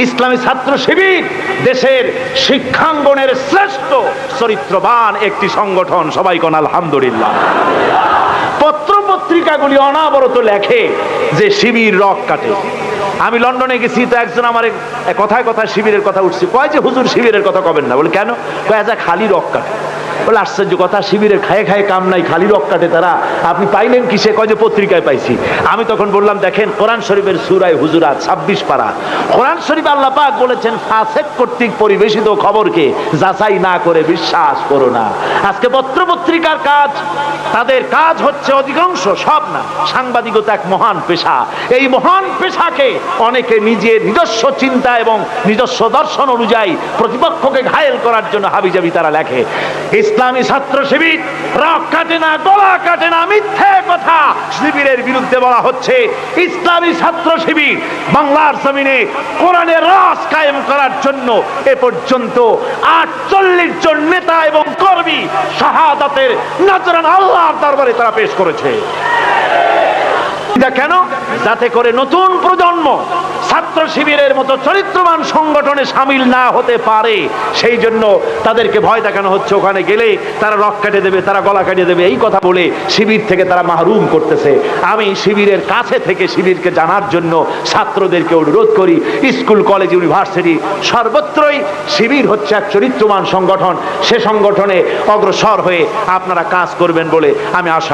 ইসলামী ছাত্র শিবির দেশের শিক্ষাঙ্গনের শ্রেষ্ঠ চরিত্রবান একটি সংগঠন। সবাই কোন আলহামদুলিল্লাহ। পত্র পত্রিকাগুলি অনাবরত লেখে যে শিবির রক কাটে। আমি লন্ডনে গেছি, তো একজন আমার কথায় কথায় শিবিরের কথা উঠছে, কয় যে হুজুর শিবিরের কথা কবেন না। বলে কেন? কয় যা খালি রক কাটে। বলে আশ্চর্য কথা, শিবিরের খায়ে খায়ে কাম নাই, খালি রক কাটে তারা, আপনি পাইলেন কিসে? কয় যে পত্রিকায় পাইছি। আমি তখন বললাম, দেখেন কোরআন শরীফের সূরায়ে হুজুরাত 26 পারা, কোরআন শরীফে আল্লাহ পাক বলেছেন ফাসেক কর্তৃক পরিবেশিত খবরকে যাচাই না করে বিশ্বাস করো না। আজকে পত্র পত্রিকার কাজ, তাদের কাজ হচ্ছে অধিকাংশ, সব না, সাংবাদিকতা এক মহান পেশা। এই মহান পেশাকে অনেকে নিজের নিজস্ব চিন্তা এবং নিজস্ব দর্শন অনুযায়ী প্রতিপক্ষকে ঘায়েল করার জন্য হাবিজাবি তারা লেখে। ইসলামী ছাত্র শিবির রক কাটে না, গলা কাটে না, মিথ্যে কথা শিবিরের বিরুদ্ধে বলা হচ্ছে। ইসলামী ছাত্র শিবির বাংলার জমিনে কোরআনের রাজ কায়েম করার জন্য এ পর্যন্ত 48 জন নেতা এবং কর্মী শাহাদাতের নজরানা আল্লাহর দরবারে তারা পেশ করেছে। কেন? যাতে করে নতুন প্রজন্ম ছাত্র শিবিরের মতো চরিত্রবান সংগঠনে সামিল না হতে পারে, সেই জন্য তাদেরকে ভয় দেখানো হচ্ছে। ওখানে গেলে তারা রক কেটে দেবে, তারা গলা কেটে দেবে, এই কথা বলে শিবির থেকে তারা মাহরুম করতেছে। আমি শিবিরের কাছে থেকে শিবিরকে জানার জন্য ছাত্রদেরকে অনুরোধ করি, স্কুল কলেজ ইউনিভার্সিটি সর্বত্রই শিবির হচ্ছে এক চরিত্রবান সংগঠন। সে সংগঠনে অগ্রসর হয়ে আপনারা কাজ করবেন বলে আমি আশা